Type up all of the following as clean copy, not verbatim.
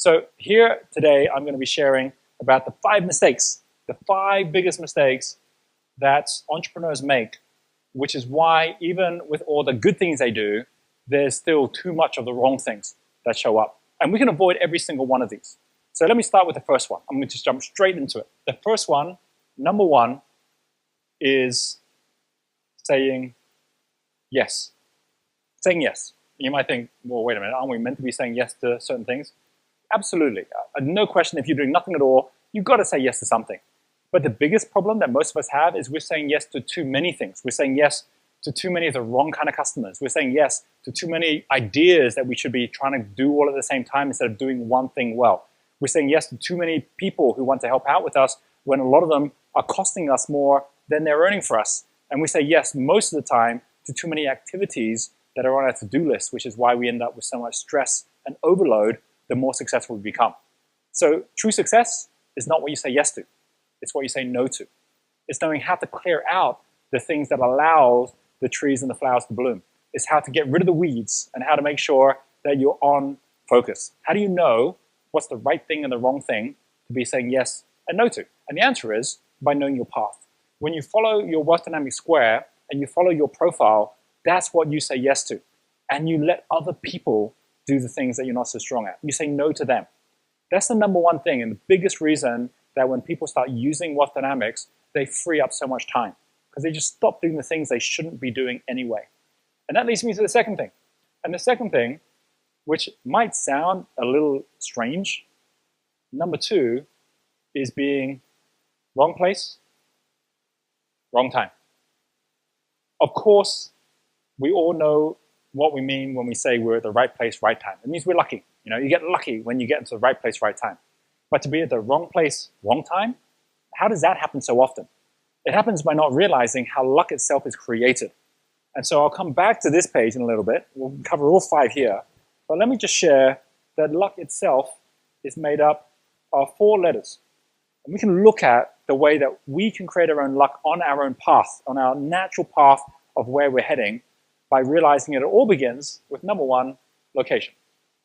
So here today, I'm going to be sharing about the 5 mistakes, the 5 biggest mistakes that entrepreneurs make, which is why even with all the good things they do, there's still too much of the wrong things that show up. And we can avoid every single one of these. So let me start with the first one. I'm going to just jump straight into it. The first one, number 1, is saying yes. Saying yes. You might think, well, wait a minute, aren't we meant to be saying yes to certain things? Absolutely. No question, if you're doing nothing at all, you've got to say yes to something. But the biggest problem that most of us have is we're saying yes to too many things. We're saying yes to too many of the wrong kind of customers. We're saying yes to too many ideas that we should be trying to do all at the same time instead of doing one thing well. We're saying yes to too many people who want to help out with us when a lot of them are costing us more than they're earning for us. And we say yes most of the time to too many activities that are on our to-do list, which is why we end up with so much stress and overload the more successful we become. So true success is not what you say yes to. It's what you say no to. It's knowing how to clear out the things that allow the trees and the flowers to bloom. It's how to get rid of the weeds and how to make sure that you're on focus. How do you know what's the right thing and the wrong thing to be saying yes and no to? And the answer is by knowing your path. When you follow your Wealth Dynamics Square and you follow your profile, that's what you say yes to. And you let other people do the things that you're not so strong at. You say no to them. That's the number 1 thing and the biggest reason that when people start using Wealth Dynamics, they free up so much time because they just stop doing the things they shouldn't be doing anyway. And that leads me to the second thing. And the second thing, which might sound a little strange, number 2 is being wrong place, wrong time. Of course, we all know what we mean when we say we're at the right place, right time. It means we're lucky. You get lucky when you get into the right place, right time. But to be at the wrong place, wrong time, how does that happen so often? It happens by not realizing how luck itself is created. And so I'll come back to this page in a little bit. We'll cover all 5 here. But let me just share that luck itself is made up of 4 letters. And we can look at the way that we can create our own luck on our own path, on our natural path of where we're heading, by realizing it all begins with number 1, location.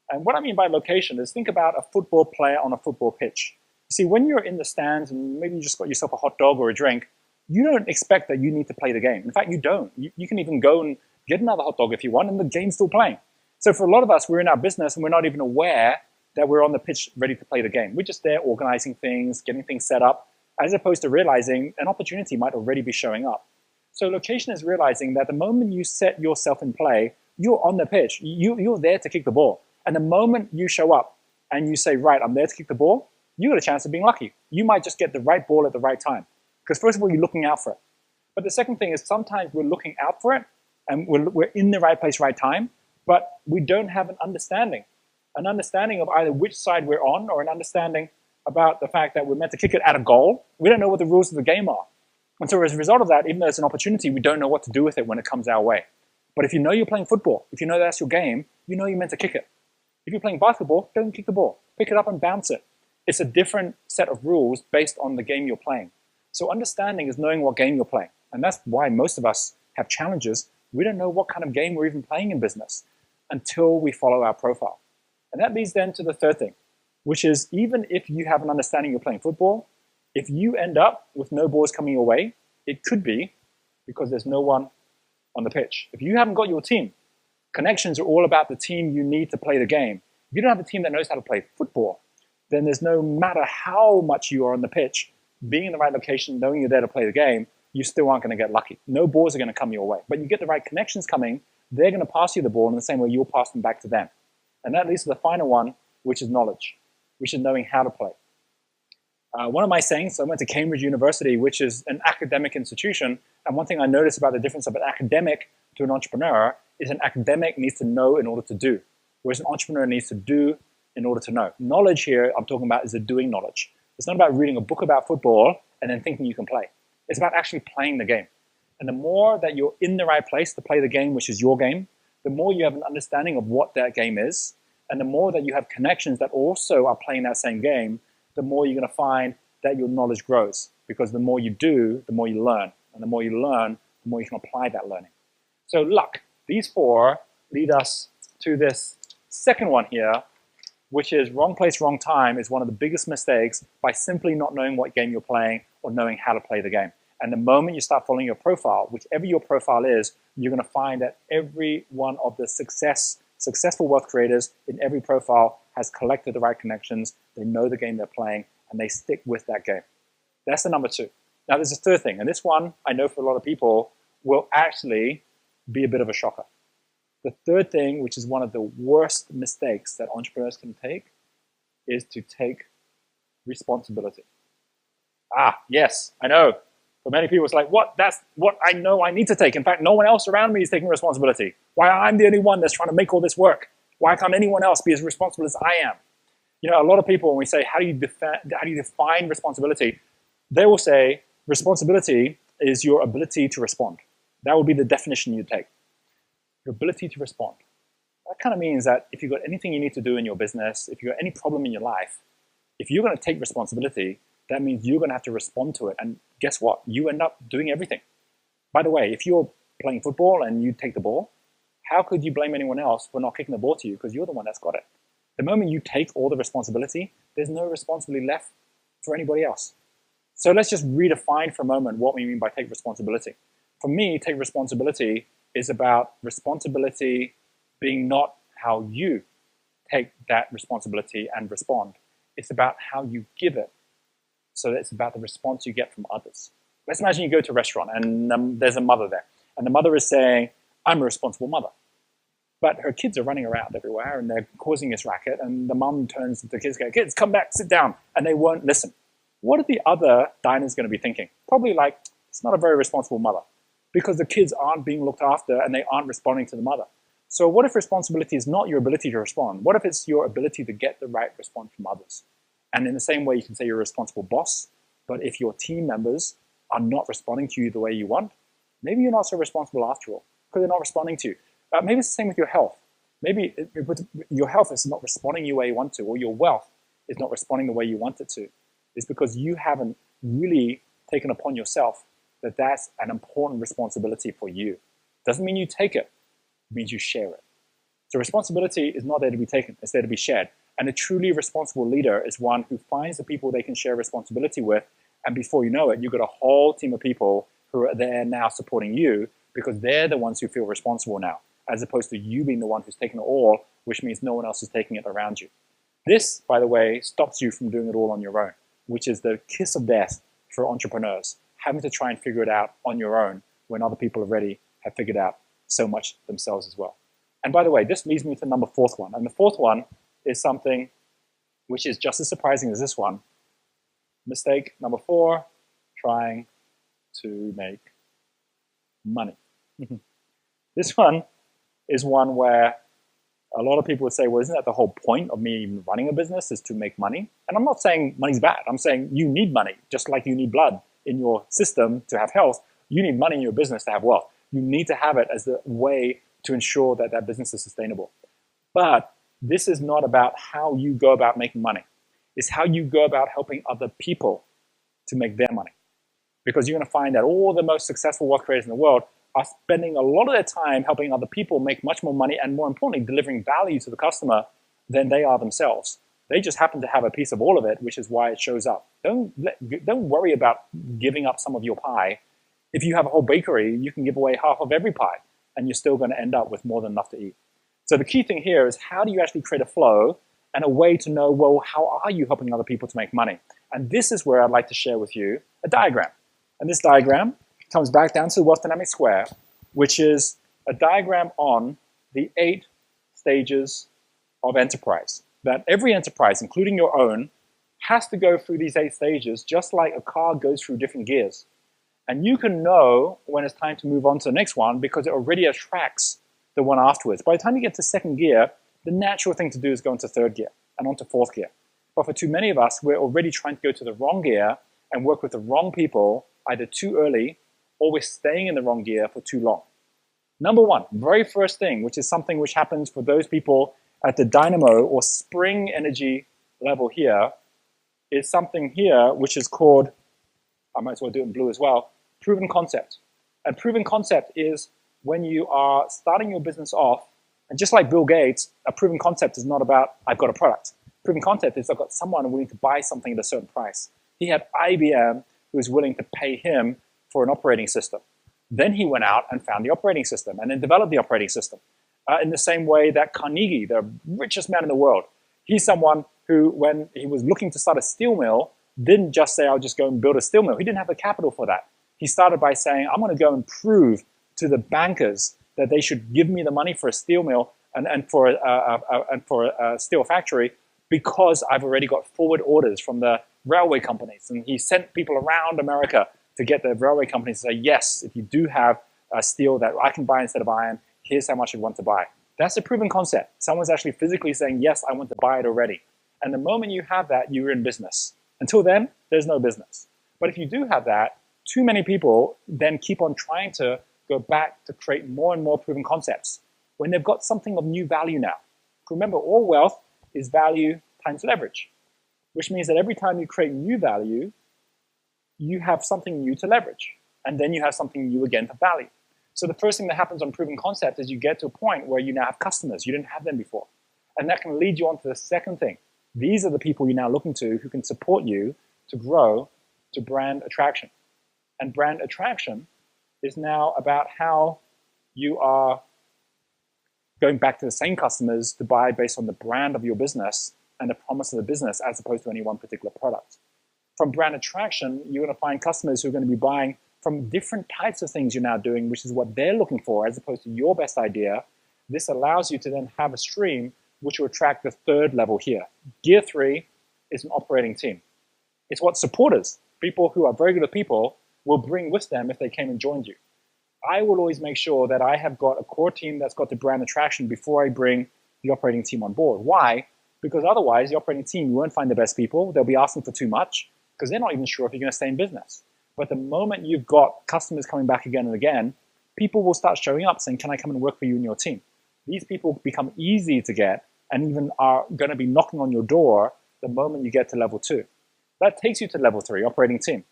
And what I mean by location is think about a football player on a football pitch. You see, when you're in the stands and maybe you just got yourself a hot dog or a drink, you don't expect that you need to play the game. In fact, you don't. You can even go and get another hot dog if you want and the game's still playing. So for a lot of us, we're in our business and we're not even aware that we're on the pitch ready to play the game. We're just there organizing things, getting things set up, as opposed to realizing an opportunity might already be showing up. So location is realizing that the moment you set yourself in play, you're on the pitch. You're there to kick the ball. And the moment you show up and you say, right, I'm there to kick the ball, you got a chance of being lucky. You might just get the right ball at the right time. Because first of all, you're looking out for it. But the second thing is sometimes we're looking out for it and we're in the right place, right time, but we don't have an understanding of either which side we're on or an understanding about the fact that we're meant to kick it at a goal. We don't know what the rules of the game are. And so as a result of that, even though it's an opportunity, we don't know what to do with it when it comes our way. But if you know you're playing football, if you know that's your game, you know you're meant to kick it. If you're playing basketball, don't kick the ball. Pick it up and bounce it. It's a different set of rules based on the game you're playing. So understanding is knowing what game you're playing. And that's why most of us have challenges. We don't know what kind of game we're even playing in business until we follow our profile. And that leads then to the third thing, which is even if you have an understanding you're playing football, if you end up with no balls coming your way, it could be because there's no one on the pitch. If you haven't got your team, connections are all about the team you need to play the game. If you don't have a team that knows how to play football, then there's no matter how much you are on the pitch, being in the right location, knowing you're there to play the game, you still aren't going to get lucky. No balls are going to come your way. But you get the right connections coming, they're going to pass you the ball in the same way you'll pass them back to them. And that leads to the final one, which is knowledge, which is knowing how to play. One of my sayings, I went to Cambridge University, which is an academic institution, and one thing I noticed about the difference of an academic to an entrepreneur is an academic needs to know in order to do, whereas an entrepreneur needs to do in order to know. Knowledge here I'm talking about is a doing knowledge. It's not about reading a book about football and then thinking you can play. It's about actually playing the game. And the more that you're in the right place to play the game, which is your game, the more you have an understanding of what that game is, and the more that you have connections that also are playing that same game, the more you're going to find that your knowledge grows. Because the more you do, the more you learn. And the more you learn, the more you can apply that learning. So luck. These 4 lead us to this second one here, which is wrong place, wrong time, is one of the biggest mistakes by simply not knowing what game you're playing or knowing how to play the game. And the moment you start following your profile, whichever your profile is, you're going to find that every one of the successful wealth creators in every profile has collected the right connections, they know the game they're playing, and they stick with that game. That's the number two. Now there's a third thing, and this one I know for a lot of people will actually be a bit of a shocker. The third thing, which is one of the worst mistakes that entrepreneurs can take, is to take responsibility. Ah, yes, I know. For many people, it's like, what? That's what I know I need to take. In fact, no one else around me is taking responsibility. Why I'm the only one that's trying to make all this work? Why can't anyone else be as responsible as I am? You know, a lot of people, when we say, how do you define responsibility? They will say, responsibility is your ability to respond. That would be the definition you take. Your ability to respond. That kind of means that if you've got anything you need to do in your business, if you've got any problem in your life, if you're going to take responsibility, that means you're going to have to respond to it. And guess what? You end up doing everything. By the way, if you're playing football and you take the ball, how could you blame anyone else for not kicking the ball to you? Because you're the one that's got it. The moment you take all the responsibility, there's no responsibility left for anybody else. So let's just redefine for a moment what we mean by take responsibility. For me, take responsibility is about responsibility being not how you take that responsibility and respond. It's about how you give it. So it's about the response you get from others. Let's imagine you go to a restaurant and there's a mother there. And the mother is saying, I'm a responsible mother. But her kids are running around everywhere and they're causing this racket. And the mom turns to the kids and goes, kids, come back, sit down. And they won't listen. What are the other diners going to be thinking? Probably like, it's not a very responsible mother. Because the kids aren't being looked after and they aren't responding to the mother. So what if responsibility is not your ability to respond? What if it's your ability to get the right response from others? And in the same way, you can say you're a responsible boss, but if your team members are not responding to you the way you want, maybe you're not so responsible after all, because they're not responding to you. Maybe it's the same with your health. Maybe your health is not responding the way you want to, or your wealth is not responding the way you want it to. It's because you haven't really taken upon yourself that that's an important responsibility for you. Doesn't mean you take it. It means you share it. So responsibility is not there to be taken, it's there to be shared. And a truly responsible leader is one who finds the people they can share responsibility with, and before you know it, you've got a whole team of people who are there now supporting you because they're the ones who feel responsible now, as opposed to you being the one who's taking it all, which means no one else is taking it around you. This, by the way, stops you from doing it all on your own, which is the kiss of death for entrepreneurs, having to try and figure it out on your own when other people already have figured out so much themselves as well. And by the way, this leads me to the fourth one. And the fourth one is something which is just as surprising as this one. Mistake number 4, trying to make money. This one is one where a lot of people would say, well, isn't that the whole point of me even running a business, is to make money? And I'm not saying money's bad. I'm saying you need money, just like you need blood in your system to have health. You need money in your business to have wealth. You need to have it as the way to ensure that that business is sustainable. But this is not about how you go about making money. It's how you go about helping other people to make their money. Because you're going to find that all the most successful wealth creators in the world are spending a lot of their time helping other people make much more money and, more importantly, delivering value to the customer than they are themselves. They just happen to have a piece of all of it, which is why it shows up. Don't worry about giving up some of your pie. If you have a whole bakery, you can give away half of every pie, and you're still going to end up with more than enough to eat. So the key thing here is, how do you actually create a flow and a way to know, well, how are you helping other people to make money? And this is where I'd like to share with you a diagram. And this diagram comes back down to the Wealth Dynamic Square, which is a diagram on the 8 stages of enterprise. That every enterprise, including your own, has to go through these 8 stages, just like a car goes through different gears. And you can know when it's time to move on to the next one because it already attracts the one afterwards. By the time you get to 2nd gear, the natural thing to do is go into 3rd gear and onto 4th gear. But for too many of us, we're already trying to go to the wrong gear and work with the wrong people, either too early or we're staying in the wrong gear for too long. Number 1, very first thing, which is something which happens for those people at the dynamo or spring energy level here, is something here which is called, I might as well do it in blue as well, proven concept. And proven concept is when you are starting your business off, and just like Bill Gates, a proven concept is not about, I've got a product. proven concept is I've got someone willing to buy something at a certain price. He had IBM who was willing to pay him for an operating system. Then he went out and found the operating system and then developed the operating system. In the same way that Carnegie, the richest man in the world, he's someone who, when he was looking to start a steel mill, didn't just say, I'll just go and build a steel mill. He didn't have the capital for that. He started by saying, I'm going to go and prove to the bankers that they should give me the money for a steel mill and for a steel factory because I've already got forward orders from the railway companies. And he sent people around America to get the railway companies to say, yes, if you do have steel that I can buy instead of iron, here's how much you want to buy. That's a proven concept. Someone's actually physically saying, yes, I want to buy it already. And the moment you have that, you're in business. Until then, there's no business. But if you do have that, too many people then keep on trying to go back to create more and more proven concepts when they've got something of new value now. Remember, all wealth is value times leverage, which means that every time you create new value, you have something new to leverage. And then you have something new again for value. So the first thing that happens on proven concept is you get to a point where you now have customers. You didn't have them before. And that can lead you on to the second thing. These are the people you're now looking to who can support you to grow to brand attraction. And brand attraction is now about how you are going back to the same customers to buy based on the brand of your business and the promise of the business as opposed to any one particular product. From brand attraction, you're going to find customers who are going to be buying from different types of things you're now doing, which is what they're looking for as opposed to your best idea. This allows you to then have a stream which will attract the third level here. Gear 3 is an operating team. It's what supporters, people who are very good at people, will bring with them if they came and joined you. I will always make sure that I have got a core team that's got the brand attraction before I bring the operating team on board. Why? Because otherwise, the operating team, you won't find the best people. They'll be asking for too much because they're not even sure if you're going to stay in business. But the moment you've got customers coming back again and again, people will start showing up saying, can I come and work for you and your team? These people become easy to get and even are going to be knocking on your door the moment you get to level 2. That takes you to level 3, operating team.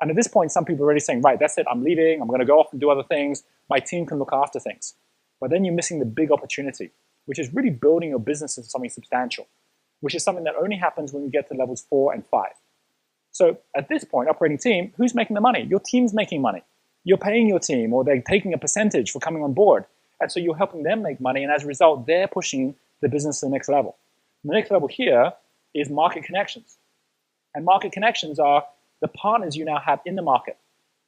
And at this point, some people are already saying, right, that's it, I'm leaving, I'm going to go off and do other things, my team can look after things. But then you're missing the big opportunity, which is really building your business into something substantial, which is something that only happens when you get to levels 4 and 5. So at this point, operating team, who's making the money? Your team's making money. You're paying your team, or they're taking a percentage for coming on board. And so you're helping them make money, and as a result, they're pushing the business to the next level. The next level here is market connections. And market connections are the partners you now have in the market.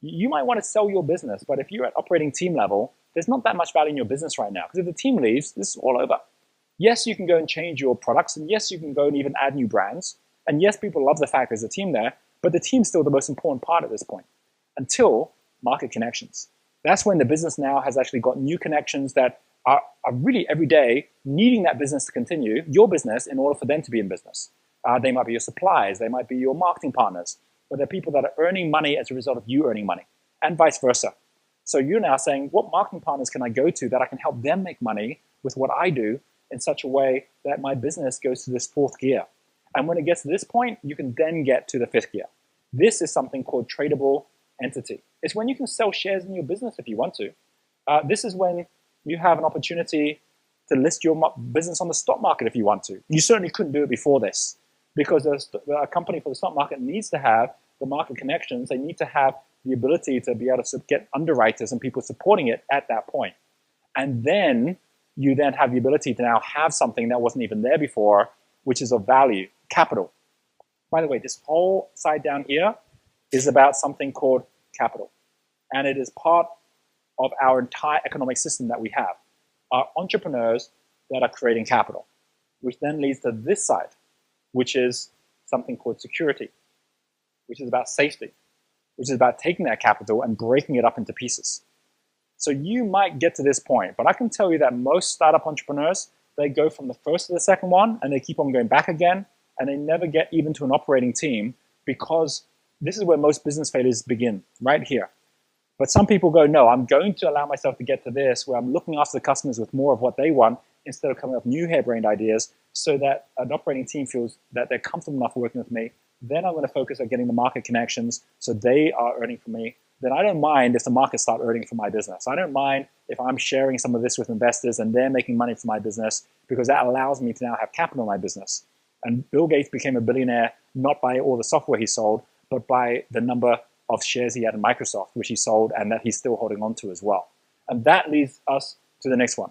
You might want to sell your business, but if you're at operating team level, there's not that much value in your business right now. Because if the team leaves, this is all over. Yes, you can go and change your products, and yes, you can go and even add new brands. And yes, people love the fact there's a team there, but the team's still the most important part at this point, until market connections. That's when the business now has actually got new connections that are really every day needing that business to continue, your business, in order for them to be in business. They might be your suppliers, they might be your marketing partners, but they're people that are earning money as a result of you earning money, and vice versa. So you're now saying, what marketing partners can I go to that I can help them make money with what I do in such a way that my business goes to this 4th gear? And when it gets to this point, you can then get to the 5th gear. This is something called tradable entity. It's when you can sell shares in your business if you want to. This is when you have an opportunity to list your business on the stock market if you want to. You certainly couldn't do it before this, because a company for the stock market needs to have the market connections. They need to have the ability to be able to get underwriters and people supporting it at that point. And then you then have the ability to now have something that wasn't even there before, which is of value, capital. By the way, this whole side down here is about something called capital. And it is part of our entire economic system that we have. Are entrepreneurs that are creating capital, which then leads to this side, which is something called security, which is about safety, which is about taking that capital and breaking it up into pieces. So you might get to this point, but I can tell you that most startup entrepreneurs, they go from the first to the second one, and they keep on going back again, and they never get even to an operating team, because this is where most business failures begin, right here. But some people go, no, I'm going to allow myself to get to this, where I'm looking after the customers with more of what they want, instead of coming up with new harebrained ideas, so that an operating team feels that they're comfortable enough working with me. Then I'm going to focus on getting the market connections, so they are earning for me. Then I don't mind if the market start earning for my business. I don't mind if I'm sharing some of this with investors and they're making money for my business, because that allows me to now have capital in my business. And Bill Gates became a billionaire not by all the software he sold, but by the number of shares he had in Microsoft, which he sold and that he's still holding on to as well. And that leads us to the next one,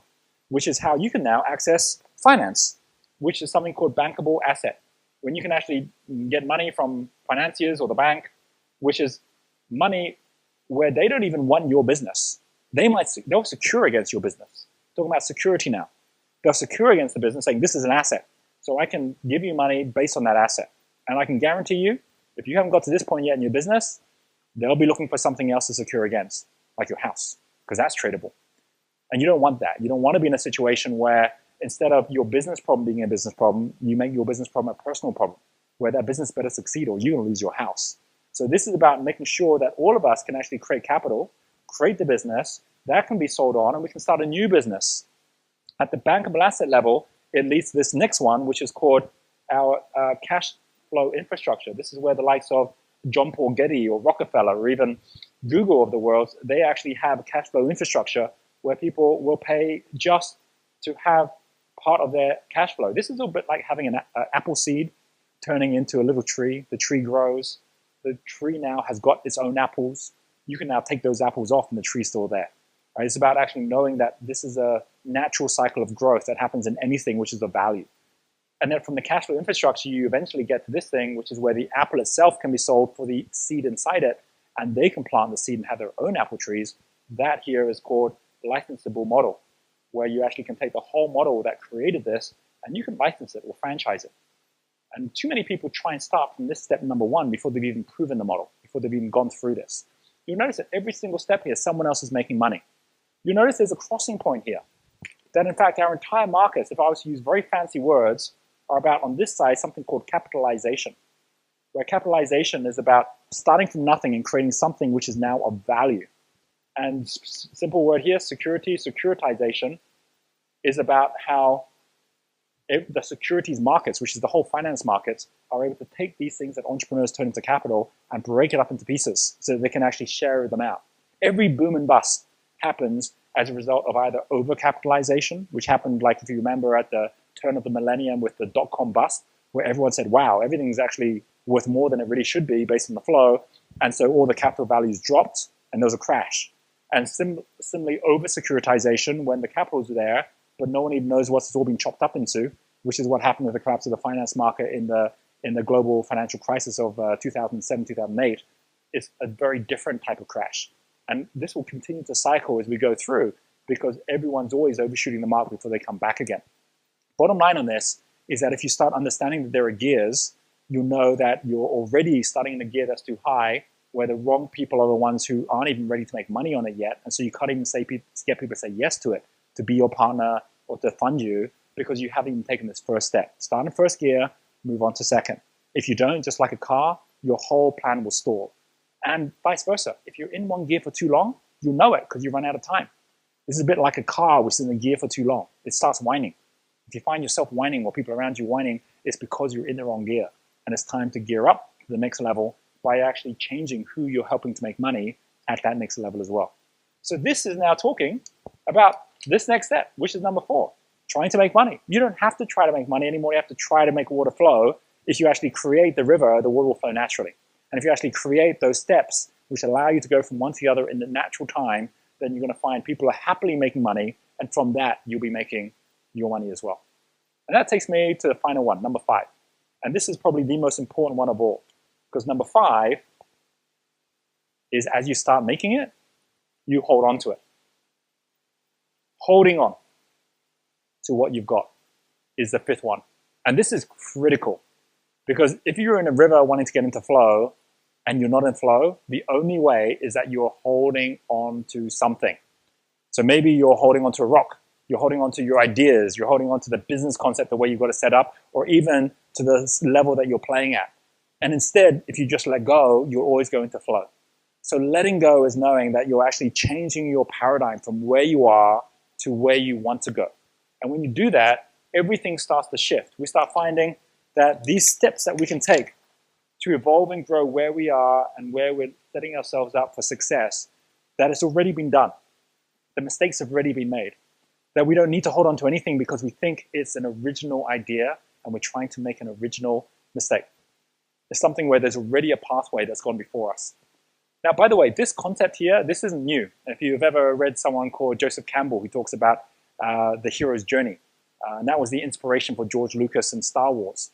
which is how you can now access finance, which is something called bankable asset. When you can actually get money from financiers or the bank, which is money where they don't even want your business. They'll secure against your business. Talking about security now. They'll secure against the business saying this is an asset. So I can give you money based on that asset. And I can guarantee you, if you haven't got to this point yet in your business, they'll be looking for something else to secure against, like your house, because that's tradable. And you don't want that. You don't want to be in a situation where instead of your business problem being a business problem, you make your business problem a personal problem, where that business better succeed or you're going to lose your house. So this is about making sure that all of us can actually create capital, create the business, that can be sold on, and we can start a new business. At the bankable asset level, it leads to this next one, which is called our cash flow infrastructure. This is where the likes of John Paul Getty or Rockefeller or even Google of the world, they actually have a cash flow infrastructure where people will pay just to have part of their cash flow. This is a bit like having an apple seed turning into a little tree. The tree grows. The tree now has got its own apples. You can now take those apples off and the tree's still there. Right? It's about actually knowing that this is a natural cycle of growth that happens in anything which is of value. And then from the cash flow infrastructure, you eventually get to this thing, which is where the apple itself can be sold for the seed inside it, and they can plant the seed and have their own apple trees. That here is called licensable model, where you actually can take the whole model that created this and you can license it or franchise it. And too many people try and start from this step number one before they've even proven the model, before they've even gone through this. You'll notice that every single step here, someone else is making money. You'll notice there's a crossing point here. That in fact, our entire markets, if I was to use very fancy words, are about on this side something called capitalization, where capitalization is about starting from nothing and creating something which is now of value. And simple word here, security, securitization, is about how the securities markets, which is the whole finance markets, are able to take these things that entrepreneurs turn into capital and break it up into pieces so that they can actually share them out. Every boom and bust happens as a result of either overcapitalization, which happened, like if you remember at the turn of the millennium with the dot-com bust, where everyone said, wow, everything is actually worth more than it really should be based on the flow. And so all the capital values dropped and there was a crash. And similarly, over-securitization, when the capital's there, but no one even knows what it's all been chopped up into, which is what happened with the collapse of the finance market in the global financial crisis of 2007, 2008. It's a very different type of crash. And this will continue to cycle as we go through because everyone's always overshooting the market before they come back again. Bottom line on this is that if you start understanding that there are gears, you'll know that you're already starting in a gear that's too high, where the wrong people are the ones who aren't even ready to make money on it yet. And so you can't even get people to say yes to it, to be your partner or to fund you, because you haven't even taken this first step. Start in first gear, move on to second. If you don't, just like a car, your whole plan will stall. And vice versa. If you're in one gear for too long, you'll know it because you run out of time. This is a bit like a car which is in a gear for too long. It starts whining. If you find yourself whining or people around you whining, it's because you're in the wrong gear. And it's time to gear up to the next level by actually changing who you're helping to make money at that next level as well. So this is now talking about this next step, which is number 4, trying to make money. You don't have to try to make money anymore. You have to try to make water flow. If you actually create the river, the water will flow naturally. And if you actually create those steps which allow you to go from one to the other in the natural time, then you're going to find people are happily making money. And from that, you'll be making your money as well. And that takes me to the final one, number 5. And this is probably the most important one of all. Because number 5 is as you start making it, you hold on to it. Holding on to what you've got is the 5th one. And this is critical. Because if you're in a river wanting to get into flow and you're not in flow, the only way is that you're holding on to something. So maybe you're holding on to a rock. You're holding on to your ideas. You're holding on to the business concept, the way you've got to set up, or even to the level that you're playing at. And instead, if you just let go, you're always going to flow. So letting go is knowing that you're actually changing your paradigm from where you are to where you want to go. And when you do that, everything starts to shift. We start finding that these steps that we can take to evolve and grow where we are and where we're setting ourselves up for success, that it's already been done. The mistakes have already been made. That we don't need to hold on to anything because we think it's an original idea and we're trying to make an original mistake. It's something where there's already a pathway that's gone before us. Now, by the way, this concept here, this isn't new. If you've ever read someone called Joseph Campbell, who talks about the hero's journey, and that was the inspiration for George Lucas and Star Wars.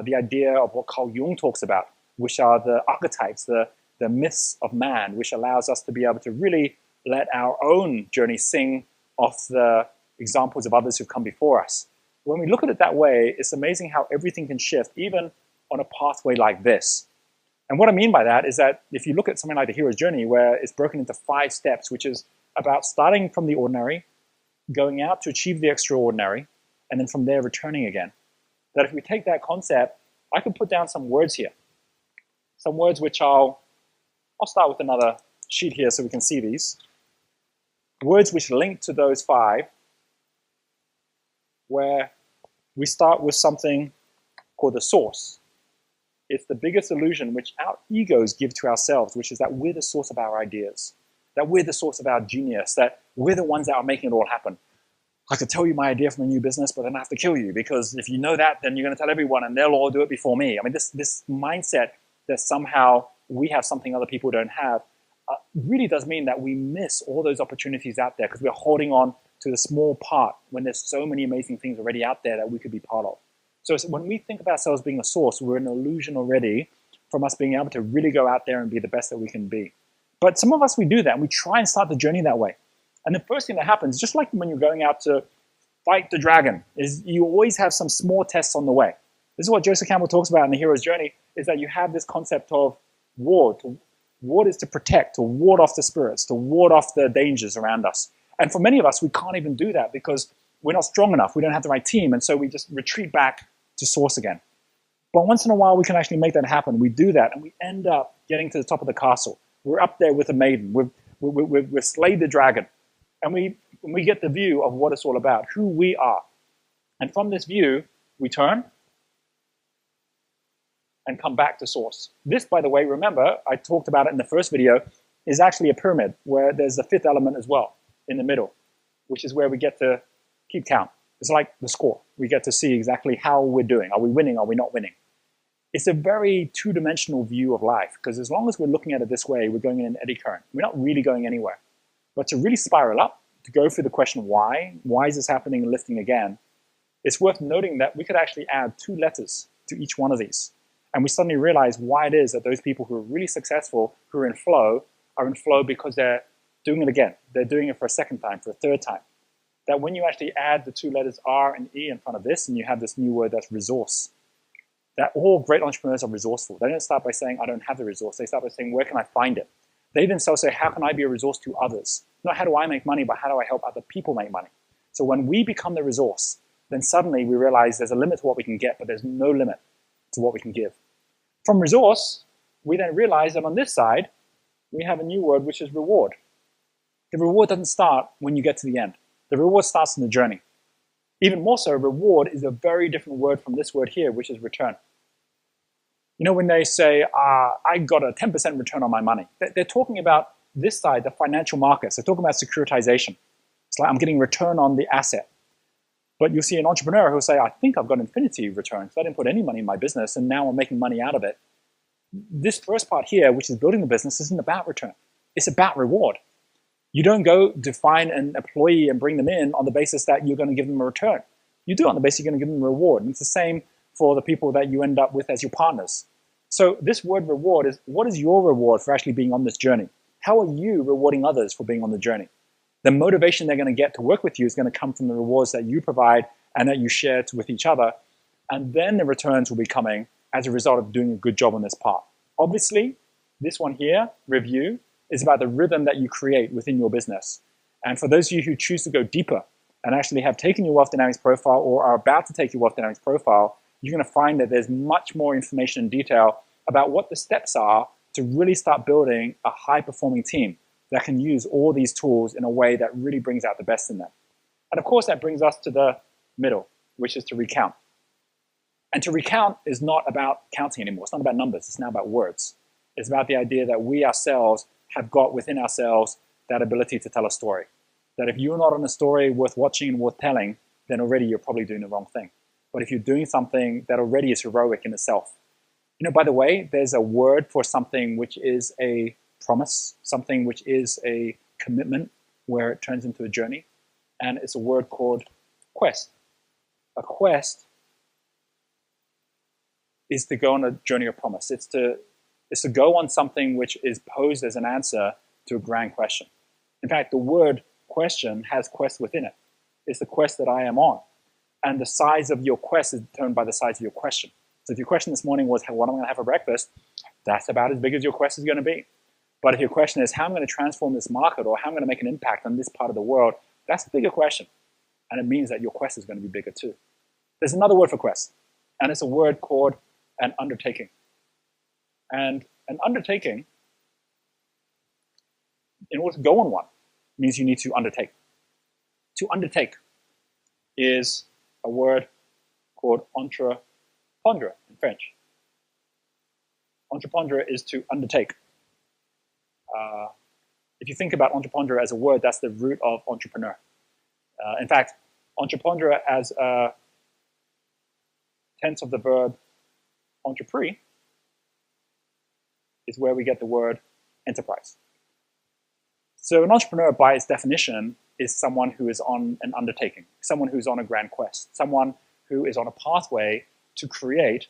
The idea of what Carl Jung talks about, which are the archetypes, the myths of man, which allows us to be able to really let our own journey sing off the examples of others who've come before us. When we look at it that way, it's amazing how everything can shift, even on a pathway like this. And what I mean by that is that if you look at something like the hero's journey, where it's broken into 5 steps, which is about starting from the ordinary, going out to achieve the extraordinary, and then from there returning again. That if we take that concept, I can put down some words here. Some words which I'll start with another sheet here so we can see these. Words which link to those 5, where we start with something called the source. It's the biggest illusion which our egos give to ourselves, which is that we're the source of our ideas, that we're the source of our genius, that we're the ones that are making it all happen. I could tell you my idea from a new business, but then I have to kill you, because if you know that, then you're going to tell everyone and they'll all do it before me. I mean, this mindset that somehow we have something other people don't have really does mean that we miss all those opportunities out there because we're holding on to the small part when there's so many amazing things already out there that we could be part of. So when we think of ourselves being a source, we're an illusion already from us being able to really go out there and be the best that we can be. But some of us, we do that, and we try and start the journey that way. And the first thing that happens, just like when you're going out to fight the dragon, is you always have some small tests on the way. This is what Joseph Campbell talks about in The Hero's Journey, is that you have this concept of ward. Ward is to protect, to ward off the spirits, to ward off the dangers around us. And for many of us, we can't even do that because we're not strong enough. We don't have the right team, and so we just retreat back to source again. But once in a while, we can actually make that happen. We do that, and we end up getting to the top of the castle. We're up there with a maiden. We've slayed the dragon. And we get the view of what it's all about, who we are. And from this view, we turn and come back to source. This, by the way, remember, I talked about it in the first video, is actually a pyramid where there's the 5th element as well in the middle, which is where we get to keep count. It's like the score. We get to see exactly how we're doing. Are we winning? Are we not winning? It's a very two-dimensional view of life, because as long as we're looking at it this way, we're going in an eddy current. We're not really going anywhere. But to really spiral up, to go through the question why is this happening and lifting again, it's worth noting that we could actually add 2 letters to each one of these. And we suddenly realize why it is that those people who are really successful, who are in flow because they're doing it again. They're doing it for a second time, for a third time. That when you actually add the 2 letters R and E in front of this, and you have this new word that's resource, that all great entrepreneurs are resourceful. They don't start by saying, I don't have the resource. They start by saying, where can I find it? They themselves say, how can I be a resource to others? Not how do I make money, but how do I help other people make money? So when we become the resource, then suddenly we realize there's a limit to what we can get, but there's no limit to what we can give. From resource, we then realize that on this side, we have a new word, which is reward. The reward doesn't start when you get to the end. The reward starts in the journey. Even more so, reward is a very different word from this word here, which is return. You know, when they say, I got a 10% return on my money, they're talking about this side, the financial markets. They're talking about securitization. It's like I'm getting return on the asset. But you'll see an entrepreneur who'll say, I think I've got infinity returns. I didn't put any money in my business, and now I'm making money out of it. This first part here, which is building the business, isn't about return. It's about reward. You don't go define an employee and bring them in on the basis that you're going to give them a return. You do it on the basis you're going to give them a reward. And it's the same for the people that you end up with as your partners. So this word reward is, what is your reward for actually being on this journey? How are you rewarding others for being on the journey? The motivation they're going to get to work with you is going to come from the rewards that you provide and that you share with each other. And then the returns will be coming as a result of doing a good job on this part. Obviously, this one here, review, is about the rhythm that you create within your business. And for those of you who choose to go deeper and actually have taken your Wealth Dynamics profile or are about to take your Wealth Dynamics profile, you're going to find that there's much more information in detail about what the steps are to really start building a high-performing team that can use all these tools in a way that really brings out the best in them. And of course, that brings us to the middle, which is to recount. And to recount is not about counting anymore. It's not about numbers. It's now about words. It's about the idea that we ourselves have got within ourselves that ability to tell a story. That if you're not on a story worth watching and worth telling, then already you're probably doing the wrong thing. but if you're doing something that already is heroic in itself. You know, by the way, there's a word for something which is a promise, something which is a commitment where it turns into a journey, and it's a word called quest. A quest is to go on a journey of promise. It's to go on something which is posed as an answer to a grand question. In fact, the word question has quest within it. It's the quest that I am on. And the size of your quest is determined by the size of your question. So if your question this morning was, what am I going to have for breakfast? That's about as big as your quest is going to be. But if your question is, how am I going to transform this market, or how am I going to make an impact on this part of the world? That's a bigger question. And it means that your quest is going to be bigger too. There's another word for quest, and it's a word called an undertaking. And an undertaking, in order to go on one, means you need to undertake. To undertake is a word called entreprendre in French. Entreprendre is to undertake. If you think about entreprendre as a word, that's the root of entrepreneur. In fact, entreprendre as a tense of the verb entrepris is where we get the word enterprise. So an entrepreneur, by its definition, is someone who is on an undertaking, someone who's on a grand quest, someone who is on a pathway to create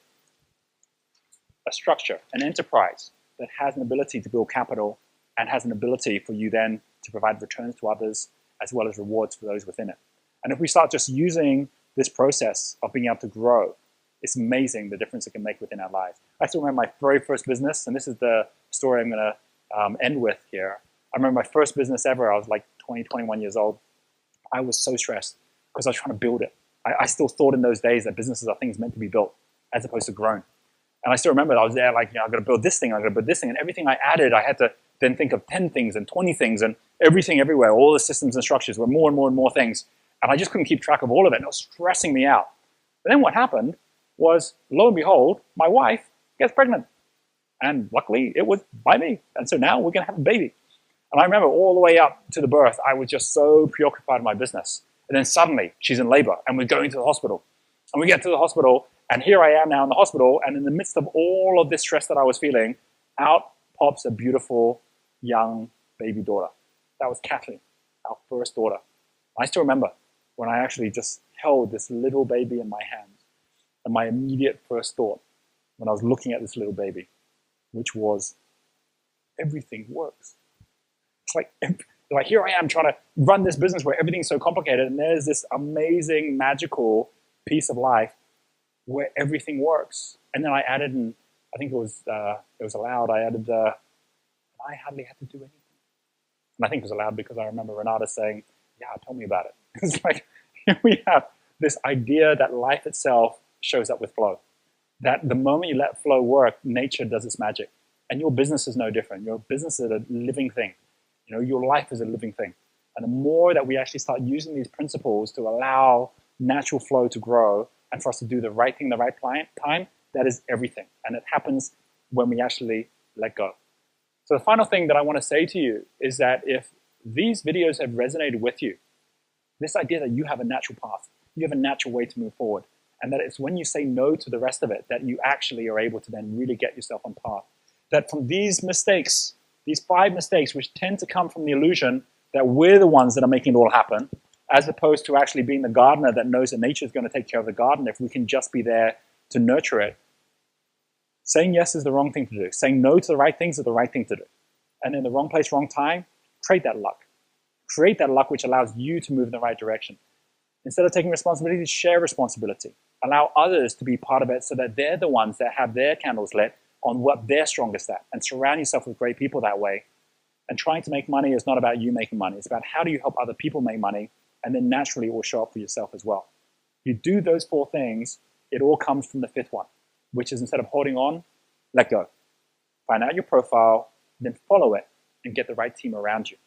a structure, an enterprise that has an ability to build capital and has an ability for you then to provide returns to others as well as rewards for those within it. And if we start just using this process of being able to grow, it's amazing the difference it can make within our lives. I still remember my very first business, and this is the story I'm going to end with here. I remember my first business ever. I was like 20, 21 years old. I was so stressed because I was trying to build it. I still thought in those days that businesses are things meant to be built as opposed to grown. And I still remember I was there like, I've got to build this thing, I've got to build this thing. And everything I added, I had to then think of 10 things and 20 things and everything everywhere. All the systems and structures were more and more and more things. And I just couldn't keep track of all of it. And it was stressing me out. But then what happened was, lo and behold, my wife gets pregnant. And luckily, it was by me. And so now we're going to have a baby. And I remember all the way up to the birth, I was just so preoccupied with my business. And then suddenly, she's in labor, and we're going to the hospital. And we get to the hospital, and here I am now in the hospital, and in the midst of all of this stress that I was feeling, out pops a beautiful young baby daughter. That was Kathleen, our first daughter. I still remember when I actually just held this little baby in my hands, and my immediate first thought when I was looking at this little baby, which was, everything works. It's like here I am trying to run this business where everything's so complicated, and there's this amazing, magical piece of life where everything works. And then I added, and I think it was allowed, I added, I hardly had to do anything. And I think it was allowed because I remember Renata saying, yeah, tell me about it. It's like, here we have this idea that life itself shows up with flow. That the moment you let flow work, nature does its magic. And your business is no different. Your business is a living thing. You know, your life is a living thing. And the more that we actually start using these principles to allow natural flow to grow and for us to do the right thing the right time, that is everything. And it happens when we actually let go. So the final thing that I want to say to you is that if these videos have resonated with you, this idea that you have a natural path, you have a natural way to move forward, and that it's when you say no to the rest of it that you actually are able to then really get yourself on path. That from these mistakes, these 5 mistakes, which tend to come from the illusion that we're the ones that are making it all happen, as opposed to actually being the gardener that knows that nature is going to take care of the garden if we can just be there to nurture it. Saying yes is the wrong thing to do. Saying no to the right things is the right thing to do. And in the wrong place, wrong time, create that luck. Create that luck which allows you to move in the right direction. Instead of taking responsibility, share responsibility. Allow others to be part of it so that they're the ones that have their candles lit on what they're strongest at, and surround yourself with great people that way. And trying to make money is not about you making money. It's about how do you help other people make money, and then naturally it will show up for yourself as well. You do those 4 things, it all comes from the 5th one, which is instead of holding on, let go. Find out your profile, then follow it, and get the right team around you.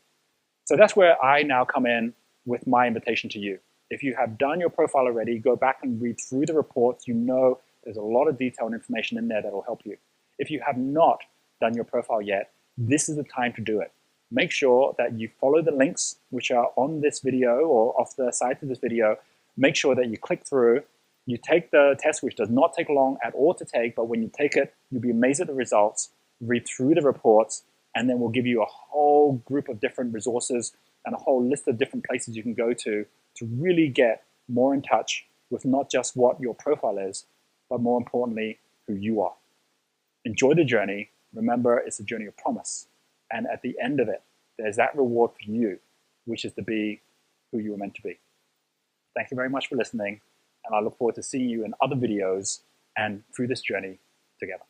So that's where I now come in with my invitation to you. If you have done your profile already, go back and read through the reports. You know there's a lot of detail and information in there that will help you. If you have not done your profile yet, this is the time to do it. Make sure that you follow the links which are on this video or off the side of this video. Make sure that you click through, You take the test, which does not take long at all to take, but when you take it, you'll be amazed at the results, read through the reports, and then we'll give you a whole group of different resources and a whole list of different places you can go to really get more in touch with not just what your profile is, but more importantly, who you are. Enjoy the journey. Remember, it's a journey of promise. And at the end of it, there's that reward for you, which is to be who you were meant to be. Thank you very much for listening, and I look forward to seeing you in other videos and through this journey together.